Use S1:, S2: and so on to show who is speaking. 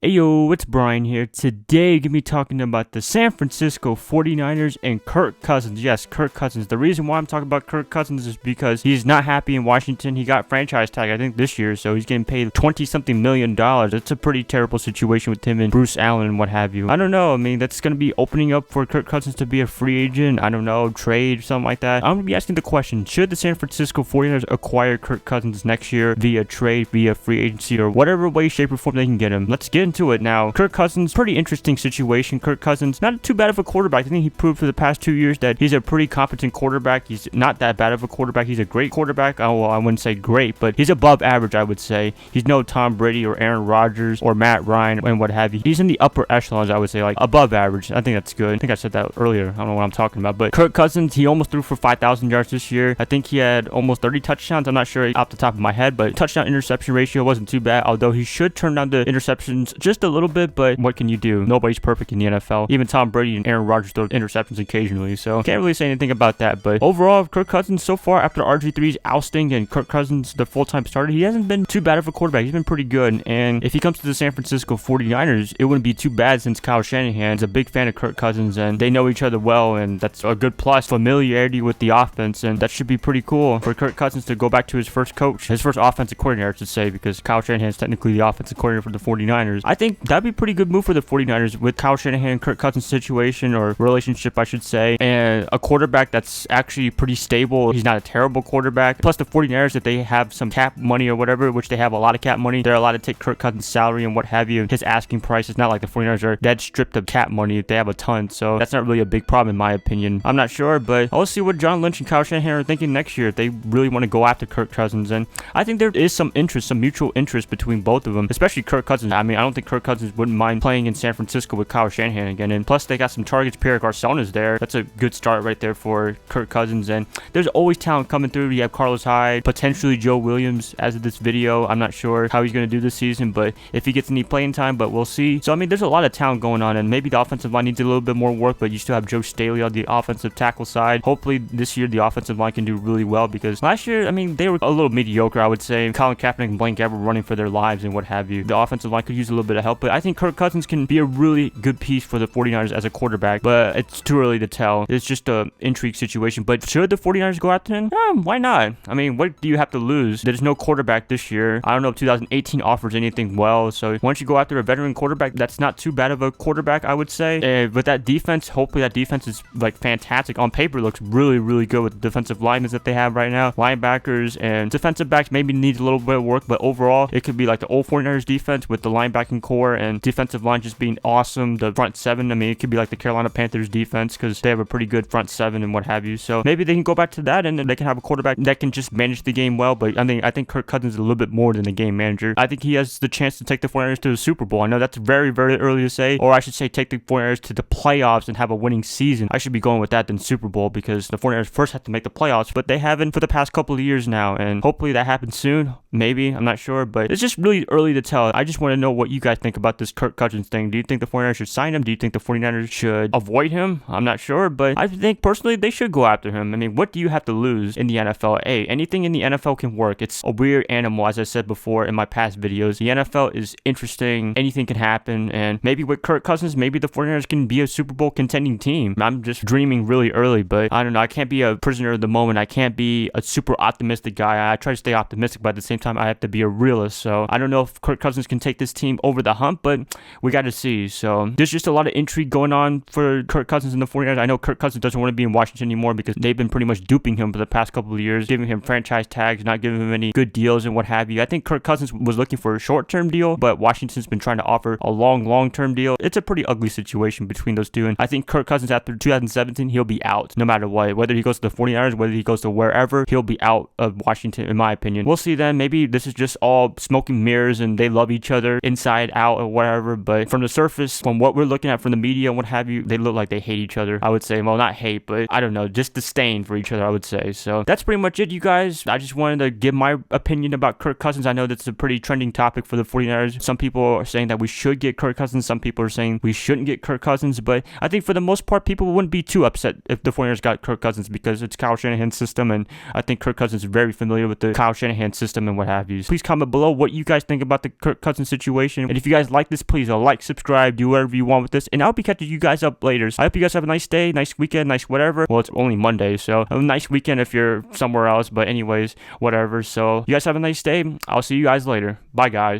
S1: Hey yo, it's Bryan here. Today, we're going to be talking about the San Francisco 49ers and Kirk Cousins. Yes, Kirk Cousins. The reason why I'm talking about Kirk Cousins is because he's not happy in Washington. He got franchise tag, I think, this year, so he's getting paid $20-something million. It's a pretty terrible situation with him and Bruce Allen and what have you. I don't know. I mean, that's going to be opening up for Kirk Cousins to be a free agent. I don't know, trade, something like that. I'm going to be asking the question, should the San Francisco 49ers acquire Kirk Cousins next year via trade, via free agency, or whatever way, shape, or form they can get him? Let's get into it now. Kirk Cousins, pretty interesting situation. Kirk Cousins, not too bad of a quarterback. I think he proved for the past 2 years that he's a pretty competent quarterback. He's not that bad of a quarterback. He's a great quarterback. Oh, well, I wouldn't say great, but he's above average, I would say. He's no Tom Brady or Aaron Rodgers or Matt Ryan and what have you. He's in the upper echelons, I would say, like above average. I think that's good. I think I said that earlier. I don't know what I'm talking about, but Kirk Cousins, he almost threw for 5,000 yards this year. I think he had almost 30 touchdowns. I'm not sure off the top of my head, but touchdown interception ratio wasn't too bad, although he should turn down the interceptions just a little bit, but what can you do? Nobody's perfect in the NFL. Even Tom Brady and Aaron Rodgers throw interceptions occasionally, so can't really say anything about that. But overall, Kirk Cousins so far, after RG3's ousting and Kirk Cousins the full-time starter, he hasn't been too bad of a quarterback. He's been pretty good, and if he comes to the San Francisco 49ers, it wouldn't be too bad since Kyle Shanahan is a big fan of Kirk Cousins, and they know each other well, and that's a good plus. Familiarity with the offense, and that should be pretty cool for Kirk Cousins to go back to his first coach, his first offensive coordinator, I should say, because Kyle Shanahan is technically the offensive coordinator for the 49ers. I think that'd be a pretty good move for the 49ers with Kyle Shanahan and Kirk Cousins situation, or relationship I should say, and a quarterback that's actually pretty stable. He's not a terrible quarterback. Plus the 49ers, if they have some cap money or whatever, which they have a lot of cap money, they're allowed to take Kirk Cousins' salary and what have you. His asking price is not like the 49ers are dead stripped of cap money. They have a ton, so that's not really a big problem in my opinion. I'm not sure, but I'll see what John Lynch and Kyle Shanahan are thinking next year if they really want to go after Kirk Cousins. And I think there is some interest, some mutual interest between both of them, especially Kirk Cousins. I mean, I don't think Kirk Cousins wouldn't mind playing in San Francisco with Kyle Shanahan again, and plus they got some targets. Pierre Garcon is there. That's a good start right there for Kirk Cousins, and there's always talent coming through. You have Carlos Hyde, potentially Joe Williams as of this video. I'm not sure how he's going to do this season, but if he gets any playing time, but we'll see. So I mean, there's a lot of talent going on, and maybe the offensive line needs a little bit more work, but you still have Joe Staley on the offensive tackle side. Hopefully this year the offensive line can do really well, because last year, I mean, they were a little mediocre, I would say. Colin Kaepernick and Blaine Gabbert running for their lives and what have you. The offensive line could use a little bit of help, but I think Kirk Cousins can be a really good piece for the 49ers as a quarterback, but it's too early to tell. It's just a intrigue situation. But should the 49ers go after him? Why not? I mean, what do you have to lose? There's no quarterback this year. I don't know if 2018 offers anything well, so once you go after a veteran quarterback, that's not too bad of a quarterback, I would say. And with that defense, hopefully that defense is like fantastic. On paper, looks really, really good with the defensive linemen that they have right now. Linebackers and defensive backs maybe need a little bit of work, but overall, it could be like the old 49ers defense with the linebacking core and defensive line just being awesome. The front seven, I mean, it could be like the Carolina Panthers defense because they have a pretty good front seven and what have you. So maybe they can go back to that, and they can have a quarterback that can just manage the game well. But I think Kirk Cousins is a little bit more than a game manager. I think he has the chance to take the 49ers to the Super Bowl. I know that's very, very early to say, or I should say take the 49ers to the playoffs and have a winning season. I should be going with that than Super Bowl, because the 49ers first have to make the playoffs, but they haven't for the past couple of years now, and hopefully that happens soon. Maybe, I'm not sure, but it's just really early to tell. I just want to know what you guys think about this Kirk Cousins thing. Do you think the 49ers should sign him? Do you think the 49ers should avoid him? I'm not sure, but I think personally they should go after him. I mean, what do you have to lose in the NFL? Hey, anything in the NFL can work. It's a weird animal, as I said before in my past videos. The NFL is interesting. Anything can happen, and maybe with Kirk Cousins, maybe the 49ers can be a Super Bowl contending team. I'm just dreaming really early, but I don't know. I can't be a prisoner of the moment. I can't be a super optimistic guy. I try to stay optimistic, but at the same time, I have to be a realist. So I don't know if Kirk Cousins can take this team over the hump, but we got to see. So there's just a lot of intrigue going on for Kirk Cousins and the 49ers. I know Kirk Cousins doesn't want to be in Washington anymore because they've been pretty much duping him for the past couple of years, giving him franchise tags, not giving him any good deals and what have you. I think Kirk Cousins was looking for a short-term deal, but Washington's been trying to offer a long-term deal. It's a pretty ugly situation between those two, and I think Kirk Cousins after 2017, he'll be out no matter what. Whether he goes to the 49ers, whether he goes to wherever, he'll be out of Washington, in my opinion. We'll see then. Maybe this is just all smoke and mirrors and they love each other inside out or whatever, but from the surface, from what we're looking at from the media and what have you, they look like they hate each other. I would say, well, not hate, but I don't know, just disdain for each other, I would say. So that's pretty much it, you guys. I just wanted to give my opinion about Kirk Cousins. I know that's a pretty trending topic for the 49ers. Some people are saying that we should get Kirk Cousins. Some people are saying we shouldn't get Kirk Cousins, but I think for the most part, people wouldn't be too upset if the 49ers got Kirk Cousins because it's Kyle Shanahan's system, and I think Kirk Cousins is very familiar with the Kyle Shanahan system and what have you. Please comment below what you guys think about the Kirk Cousins situation. And if you guys like this, please like, subscribe, do whatever you want with this, and I'll be catching you guys up later. So I hope you guys have a nice day, nice weekend, nice whatever. Well, it's only Monday, so have a nice weekend if you're somewhere else, but anyways, whatever. So you guys have a nice day. I'll see you guys later. Bye, guys.